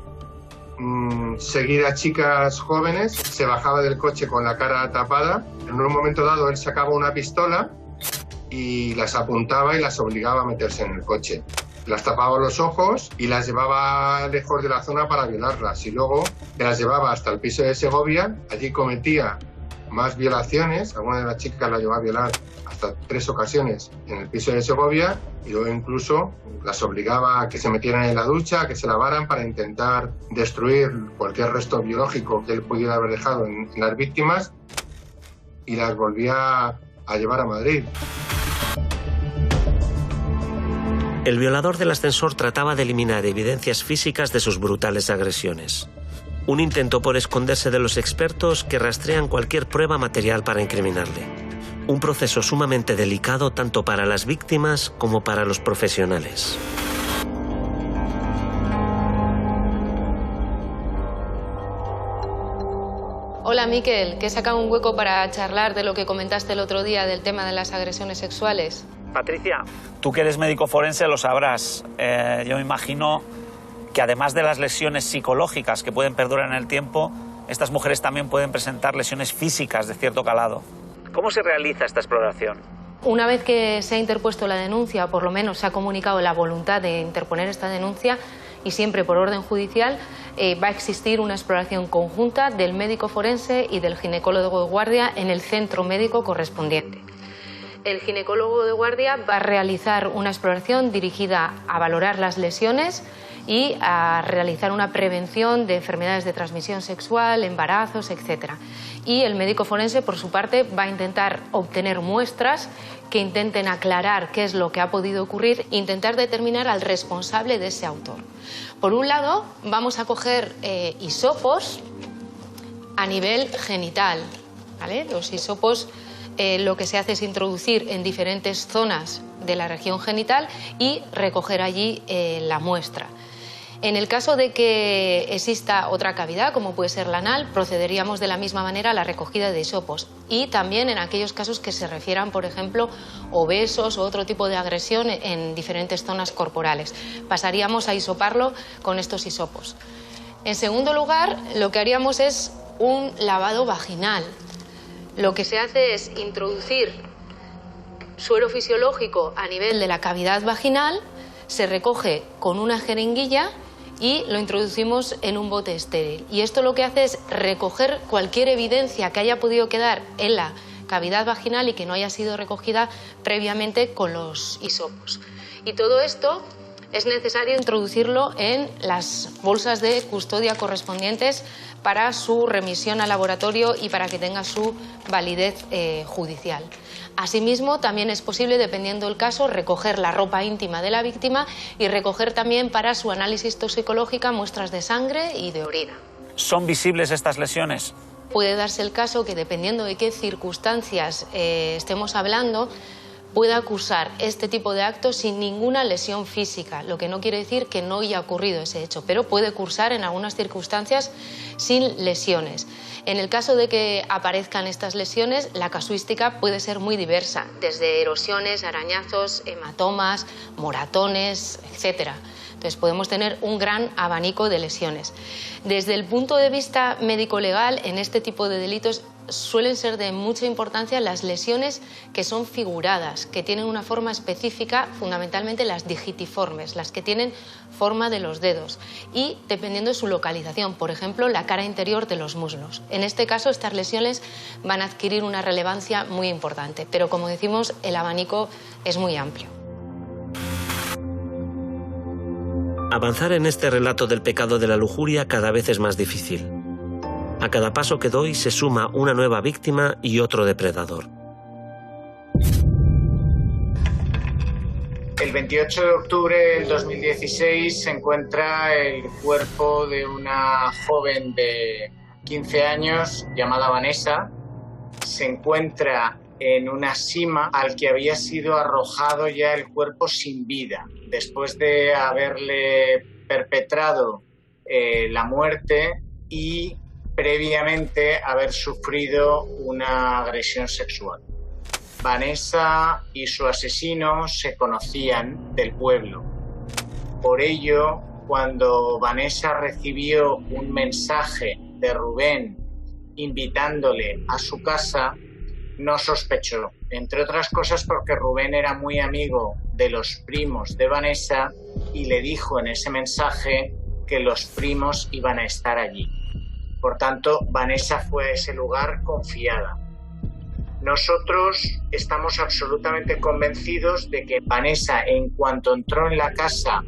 seguir a chicas jóvenes, se bajaba del coche con la cara tapada. En un momento dado él sacaba una pistola y las apuntaba y las obligaba a meterse en el coche. Las tapaba los ojos y las llevaba lejos de la zona para violarlas. Y luego las llevaba hasta el piso de Segovia. Allí cometía más violaciones. Alguna de las chicas la llevaba a violar hasta 3 ocasiones en el piso de Segovia. Y luego incluso las obligaba a que se metieran en la ducha, a que se lavaran para intentar destruir cualquier resto biológico que él pudiera haber dejado en las víctimas. Y las volvía a llevar a Madrid. El violador del ascensor trataba de eliminar evidencias físicas de sus brutales agresiones. Un intento por esconderse de los expertos que rastrean cualquier prueba material para incriminarle. Un proceso sumamente delicado tanto para las víctimas como para los profesionales. Hola Miquel, que he sacado un hueco para charlar de lo que comentaste el otro día del tema de las agresiones sexuales. Patricia, tú que eres médico forense lo sabrás. Yo me imagino que además de las lesiones psicológicas que pueden perdurar en el tiempo, estas mujeres también pueden presentar lesiones físicas de cierto calado. ¿Cómo se realiza esta exploración? Una vez que se ha interpuesto la denuncia, o por lo menos se ha comunicado la voluntad de interponer esta denuncia, y siempre por orden judicial, va a existir una exploración conjunta del médico forense y del ginecólogo de guardia en el centro médico correspondiente. El ginecólogo de guardia va a realizar una exploración dirigida a valorar las lesiones y a realizar una prevención de enfermedades de transmisión sexual, embarazos, etc. Y el médico forense, por su parte, va a intentar obtener muestras que intenten aclarar qué es lo que ha podido ocurrir e intentar determinar al responsable de ese autor. Por un lado, vamos a coger hisopos a nivel genital, ¿vale? Los hisopos lo que se hace es introducir en diferentes zonas de la región genital y recoger allí la muestra. En el caso de que exista otra cavidad, como puede ser la anal, procederíamos de la misma manera a la recogida de hisopos. Y también en aquellos casos que se refieran, por ejemplo, obesos o otro tipo de agresión en diferentes zonas corporales. Pasaríamos a hisoparlo con estos hisopos. En segundo lugar, lo que haríamos es un lavado vaginal. Lo que se hace es introducir suero fisiológico a nivel de la cavidad vaginal, se recoge con una jeringuilla y lo introducimos en un bote estéril. Y esto lo que hace es recoger cualquier evidencia que haya podido quedar en la cavidad vaginal y que no haya sido recogida previamente con los hisopos. Y todo esto es necesario introducirlo en las bolsas de custodia correspondientes para su remisión al laboratorio y para que tenga su validez judicial. Asimismo, también es posible, dependiendo del caso, recoger la ropa íntima de la víctima y recoger también para su análisis toxicológica muestras de sangre y de orina. ¿Son visibles estas lesiones? Puede darse el caso que, dependiendo de qué circunstancias estemos hablando, pueda acusar este tipo de actos sin ninguna lesión física, lo que no quiere decir que no haya ocurrido ese hecho, pero puede cursar en algunas circunstancias sin lesiones. En el caso de que aparezcan estas lesiones, la casuística puede ser muy diversa, desde erosiones, arañazos, hematomas, moratones, etc. Entonces podemos tener un gran abanico de lesiones. Desde el punto de vista médico-legal, en este tipo de delitos suelen ser de mucha importancia las lesiones que son figuradas, que tienen una forma específica, fundamentalmente las digitiformes, las que tienen forma de los dedos y dependiendo de su localización, por ejemplo, la cara interior de los muslos. En este caso, estas lesiones van a adquirir una relevancia muy importante, pero como decimos, el abanico es muy amplio. Avanzar en este relato del pecado de la lujuria cada vez es más difícil. A cada paso que doy se suma una nueva víctima y otro depredador. El 28 de octubre del 2016 se encuentra el cuerpo de una joven de 15 años llamada Vanessa. Se encuentra en una sima al que había sido arrojado ya el cuerpo sin vida, después de haberle perpetrado la muerte y previamente haber sufrido una agresión sexual. Vanessa y su asesino se conocían del pueblo. Por ello, cuando Vanessa recibió un mensaje de Rubén invitándole a su casa, no sospechó, entre otras cosas porque Rubén era muy amigo de los primos de Vanessa y le dijo en ese mensaje que los primos iban a estar allí. Por tanto, Vanessa fue a ese lugar confiada. Nosotros estamos absolutamente convencidos de que Vanessa, en cuanto entró en la casa,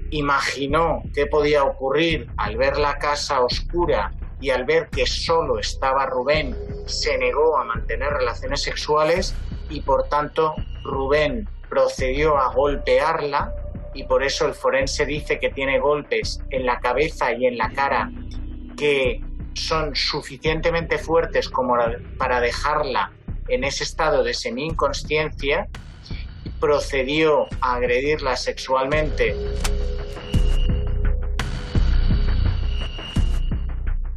imaginó qué podía ocurrir al ver la casa oscura y al ver que solo estaba Rubén, se negó a mantener relaciones sexuales y, por tanto, Rubén procedió a golpearla y por eso el forense dice que tiene golpes en la cabeza y en la cara que son suficientemente fuertes como para dejarla en ese estado de semi-inconsciencia. Procedió a agredirla sexualmente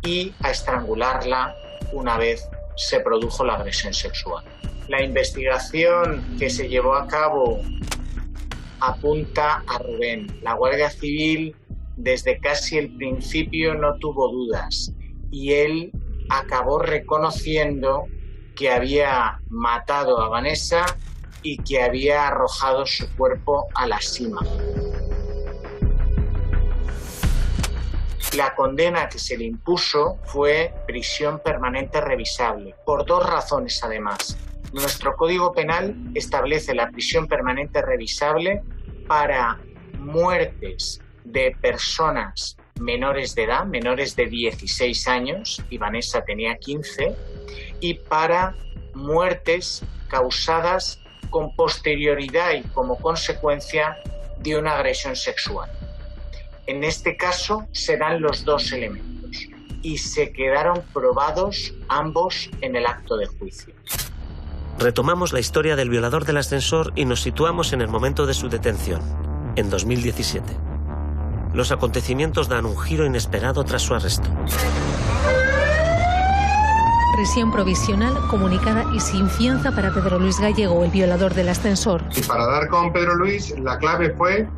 y a estrangularla una vez se produjo la agresión sexual. La investigación que se llevó a cabo apunta a Rubén. La Guardia Civil desde casi el principio no tuvo dudas y él acabó reconociendo que había matado a Vanessa y que había arrojado su cuerpo a la sima. La condena que se le impuso fue prisión permanente revisable, por dos razones además. Nuestro Código Penal establece la prisión permanente revisable para muertes de personas menores de edad, menores de 16 años, y Vanessa tenía 15, y para muertes causadas con posterioridad y como consecuencia de una agresión sexual. En este caso se dan los dos elementos y se quedaron probados ambos en el acto de juicio. Retomamos la historia del violador del ascensor y nos situamos en el momento de su detención, en 2017. Los acontecimientos dan un giro inesperado tras su arresto. Prisión provisional, comunicada y sin fianza para Pedro Luis Gallego, el violador del ascensor. Y para dar con Pedro Luis, la clave fue,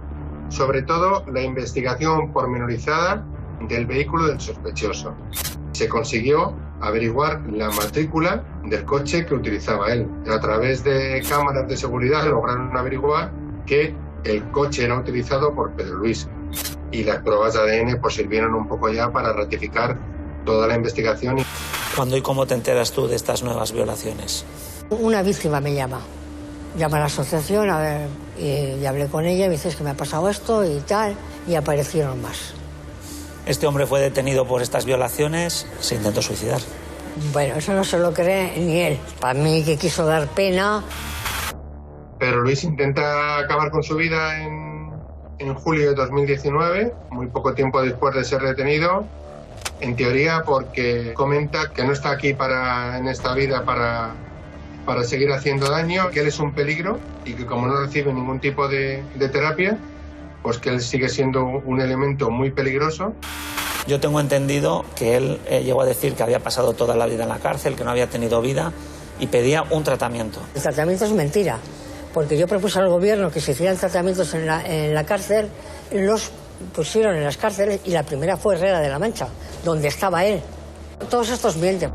sobre todo, la investigación pormenorizada del vehículo del sospechoso. Se consiguió averiguar la matrícula del coche que utilizaba él. A través de cámaras de seguridad lograron averiguar que el coche era utilizado por Pedro Luis. Y las pruebas de ADN pues sirvieron un poco ya para ratificar toda la investigación. ¿Cuándo y cómo te enteras tú de estas nuevas violaciones? Una víctima me llama. Llama a la asociación, a ver, y hablé con ella, y me dices que me ha pasado esto y tal, y aparecieron más. Este hombre fue detenido por estas violaciones, se intentó suicidar. Bueno, eso no se lo cree ni él. Para mí que quiso dar pena. Pero Luis intenta acabar con su vida en julio de 2019, muy poco tiempo después de ser detenido, en teoría porque comenta que no está aquí en esta vida para seguir haciendo daño, que él es un peligro y que como no recibe ningún tipo de terapia, pues que él sigue siendo un elemento muy peligroso. Yo tengo entendido que él llegó a decir que había pasado toda la vida en la cárcel, que no había tenido vida y pedía un tratamiento. El tratamiento es mentira, porque yo propuse al gobierno que se hicieran tratamientos en la cárcel, los pusieron en las cárceles y la primera fue Herrera de la Mancha, donde estaba él. Todos estos mienten.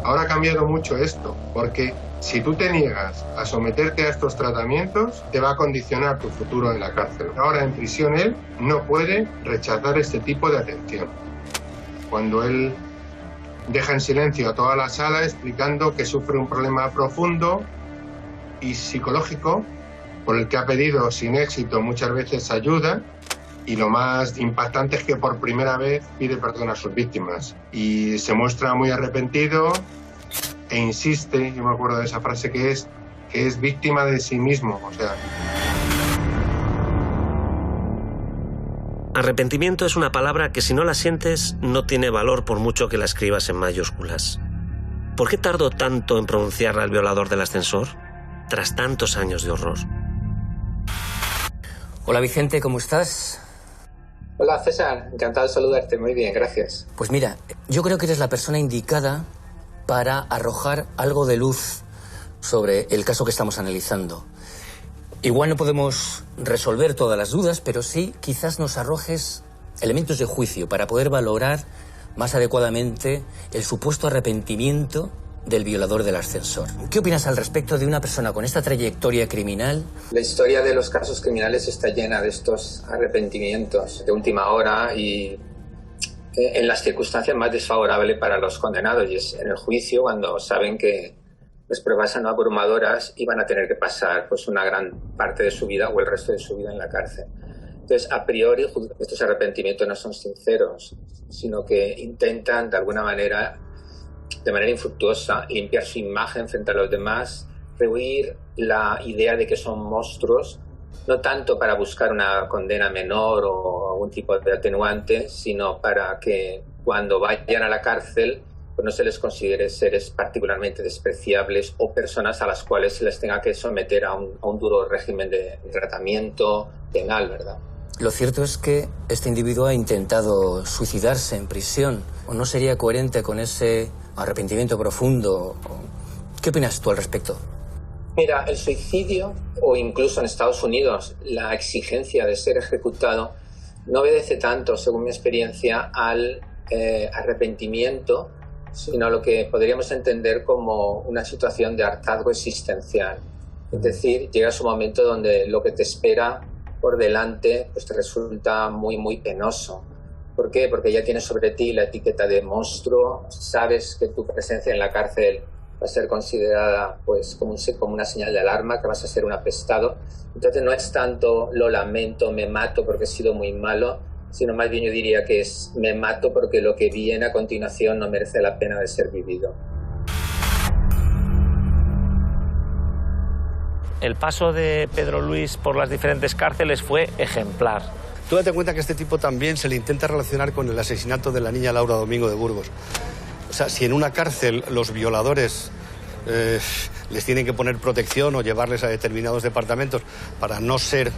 Ahora ha cambiado mucho esto, porque si tú te niegas a someterte a estos tratamientos, te va a condicionar tu futuro en la cárcel. Ahora en prisión él no puede rechazar este tipo de atención. Cuando él deja en silencio a toda la sala explicando que sufre un problema profundo y psicológico por el que ha pedido sin éxito muchas veces ayuda Y lo más impactante es que por primera vez pide perdón a sus víctimas y se muestra muy arrepentido e insiste, yo me acuerdo de esa frase, que es víctima de sí mismo, o sea. Arrepentimiento es una palabra que si no la sientes no tiene valor por mucho que la escribas en mayúsculas. ¿Por qué tardó tanto en pronunciarla el violador del ascensor? Tras tantos años de horror. Hola Vicente, ¿cómo estás? Hola César, encantado de saludarte, muy bien, gracias. Pues mira, yo creo que eres la persona indicada para arrojar algo de luz sobre el caso que estamos analizando. Igual no podemos resolver todas las dudas, pero sí quizás nos arrojes elementos de juicio para poder valorar más adecuadamente el supuesto arrepentimiento del violador del ascensor. ¿Qué opinas al respecto de una persona con esta trayectoria criminal? La historia de los casos criminales está llena de estos arrepentimientos de última hora y en las circunstancias más desfavorables para los condenados, y es en el juicio cuando saben que las pruebas son abrumadoras y van a tener que pasar pues una gran parte de su vida o el resto de su vida en la cárcel. Entonces, a priori, estos arrepentimientos no son sinceros, sino que intentan, de alguna manera, de manera infructuosa, limpiar su imagen frente a los demás, rehuir la idea de que son monstruos, no tanto para buscar una condena menor o algún tipo de atenuante, sino para que cuando vayan a la cárcel pues no se les considere seres particularmente despreciables o personas a las cuales se les tenga que someter a un duro régimen de tratamiento penal, ¿verdad? Lo cierto es que este individuo ha intentado suicidarse en prisión. ¿O no sería coherente con ese arrepentimiento profundo? ¿Qué opinas tú al respecto? Mira, el suicidio, o incluso en Estados Unidos, la exigencia de ser ejecutado, no obedece tanto, según mi experiencia, al arrepentimiento, sino a lo que podríamos entender como una situación de hartazgo existencial. Es decir, llega un momento donde lo que te espera por delante pues te resulta muy, muy penoso. ¿Por qué? Porque ya tienes sobre ti la etiqueta de monstruo, sabes que tu presencia en la cárcel va a ser considerada pues como una señal de alarma, que vas a ser un apestado. Entonces no es tanto lo lamento, me mato porque he sido muy malo, sino más bien yo diría que es me mato porque lo que viene a continuación no merece la pena de ser vivido. El paso de Pedro Luis por las diferentes cárceles fue ejemplar. Tú date cuenta que este tipo también se le intenta relacionar con el asesinato de la niña Laura Domingo de Burgos. O sea, si en una cárcel los violadores les tienen que poner protección o llevarles a determinados departamentos para no ser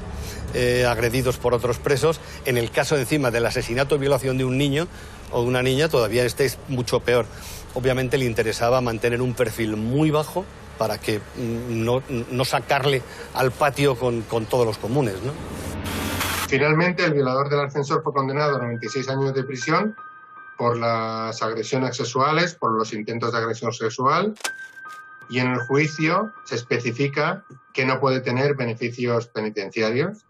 agredidos por otros presos, en el caso encima del asesinato o violación de un niño o de una niña todavía este es mucho peor. Obviamente le interesaba mantener un perfil muy bajo para que no sacarle al patio con todos los comunes, ¿no? Finalmente, el violador del ascensor fue condenado a 96 años de prisión por las agresiones sexuales, por los intentos de agresión sexual, y en el juicio se especifica que no puede tener beneficios penitenciarios.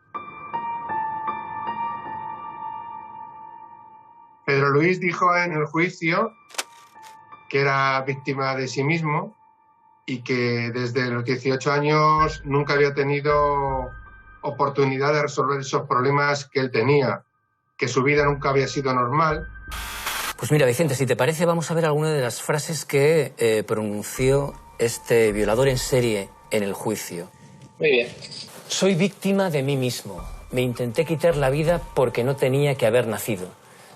Pedro Luis dijo en el juicio que era víctima de sí mismo y que desde los 18 años nunca había tenido oportunidad de resolver esos problemas que él tenía, que su vida nunca había sido normal. Pues mira, Vicente, si te parece, vamos a ver algunas de las frases que pronunció este violador en serie en el juicio. Muy bien. Soy víctima de mí mismo. Me intenté quitar la vida porque no tenía que haber nacido.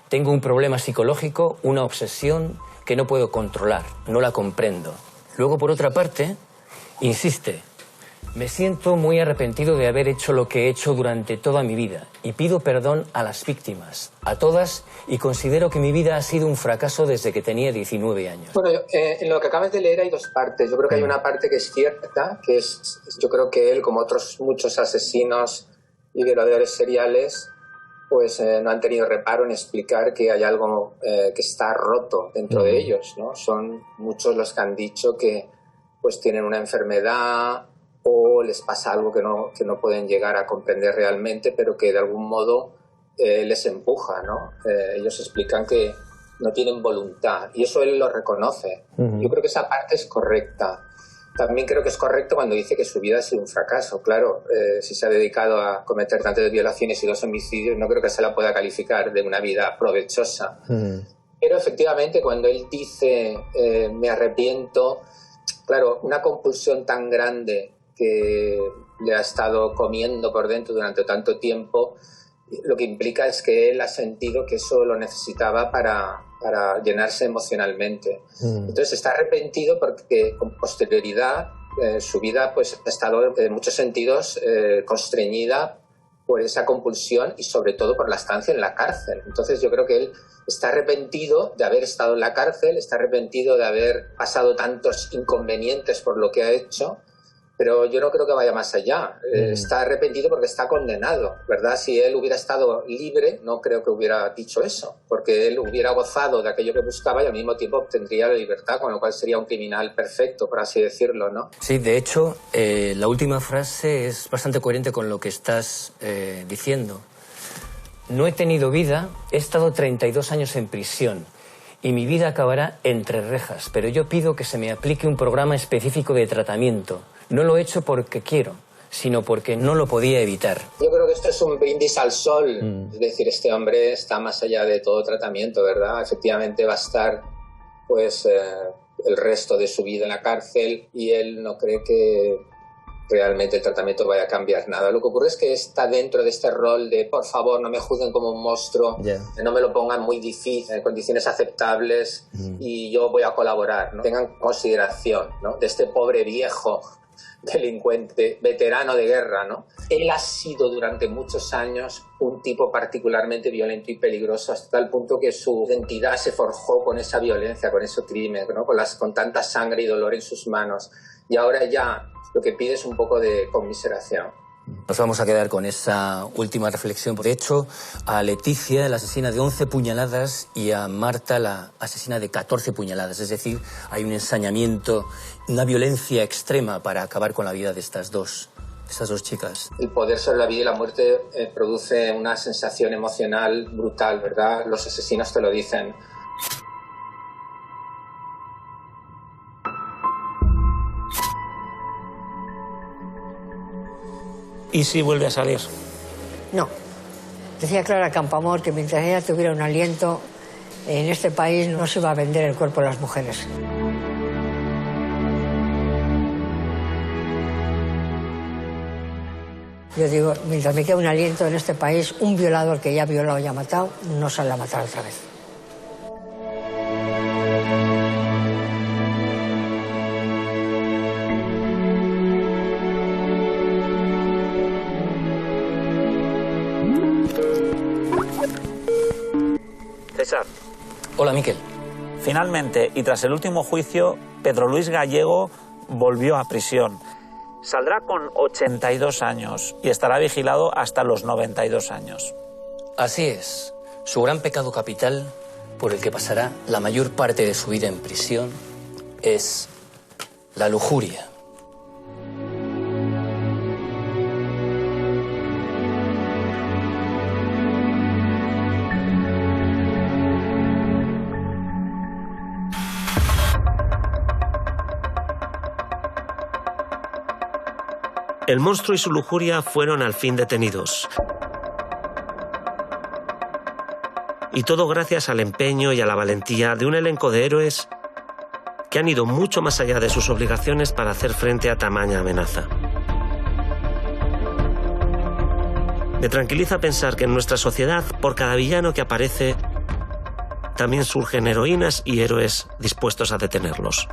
Tengo un problema psicológico, una obsesión que no puedo controlar, no la comprendo. Luego, por otra parte, insiste. Me siento muy arrepentido de haber hecho lo que he hecho durante toda mi vida y pido perdón a las víctimas, a todas, y considero que mi vida ha sido un fracaso desde que tenía 19 años. Bueno, en lo que acabas de leer hay dos partes. Yo creo que hay una parte que es cierta, que es, yo creo que él, como otros muchos asesinos y violadores seriales, pues no han tenido reparo en explicar que hay algo que está roto dentro de ellos, ¿no? Son muchos los que han dicho que pues tienen una enfermedad o les pasa algo que no pueden llegar a comprender realmente, pero que de algún modo les empuja, ¿no? Ellos explican que no tienen voluntad y eso él lo reconoce. Yo creo que esa parte es correcta. También creo que es correcto cuando dice que su vida ha sido un fracaso. Claro, si se ha dedicado a cometer tantas violaciones y 2 homicidios, no creo que se la pueda calificar de una vida provechosa. Pero efectivamente, cuando él dice me arrepiento, claro, una compulsión tan grande que le ha estado comiendo por dentro durante tanto tiempo, lo que implica es que él ha sentido que eso lo necesitaba para llenarse emocionalmente. Entonces está arrepentido porque con posterioridad su vida pues ha estado en muchos sentidos constreñida por esa compulsión y sobre todo por la estancia en la cárcel. Entonces yo creo que él está arrepentido de haber estado en la cárcel, está arrepentido de haber pasado tantos inconvenientes por lo que ha hecho, pero yo no creo que vaya más allá. Está arrepentido porque está condenado, ¿verdad? Si él hubiera estado libre, no creo que hubiera dicho eso, porque él hubiera gozado de aquello que buscaba y al mismo tiempo obtendría la libertad, con lo cual sería un criminal perfecto, por así decirlo, ¿no? Sí, de hecho, la última frase es bastante coherente con lo que estás diciendo. No he tenido vida, he estado 32 años en prisión y mi vida acabará entre rejas, pero yo pido que se me aplique un programa específico de tratamiento. No lo he hecho porque quiero, sino porque no lo podía evitar. Yo creo que esto es un brindis al sol. Es decir, este hombre está más allá de todo tratamiento, ¿verdad? Efectivamente va a estar pues, el resto de su vida en la cárcel y él no cree que realmente el tratamiento vaya a cambiar nada. Lo que ocurre es que está dentro de este rol de por favor no me juzguen como un monstruo, no me lo pongan muy difícil, en condiciones aceptables y yo voy a colaborar, ¿no? Tengan consideración, ¿no? De este pobre viejo delincuente, veterano de guerra, ¿no? Él ha sido durante muchos años un tipo particularmente violento y peligroso, hasta tal punto que su identidad se forjó con esa violencia, con ese crimen, ¿no? Con tanta sangre y dolor en sus manos. Y ahora ya lo que pide es un poco de conmiseración. Nos vamos a quedar con esa última reflexión. De hecho, a Leticia, la asesina de 11 puñaladas, y a Marta, la asesina de 14 puñaladas. Es decir, hay un ensañamiento, una violencia extrema para acabar con la vida de estas dos chicas. El poder sobre la vida y la muerte produce una sensación emocional brutal, ¿verdad? Los asesinos te lo dicen. ¿Y si vuelve a salir? No. Decía Clara Campoamor que mientras ella tuviera un aliento, en este país no se iba a vender el cuerpo de las mujeres. Yo digo, mientras me quede un aliento en este país, un violador que ya ha violado y ha matado, no sale a matar otra vez. César. Hola, Miquel. Finalmente, y tras el último juicio, Pedro Luis Gallego volvió a prisión. Saldrá con 82 años y estará vigilado hasta los 92 años. Así es. Su gran pecado capital, por el que pasará la mayor parte de su vida en prisión, es la lujuria. El monstruo y su lujuria fueron al fin detenidos. Y todo gracias al empeño y a la valentía de un elenco de héroes que han ido mucho más allá de sus obligaciones para hacer frente a tamaña amenaza. Me tranquiliza pensar que en nuestra sociedad, por cada villano que aparece, también surgen heroínas y héroes dispuestos a detenerlos.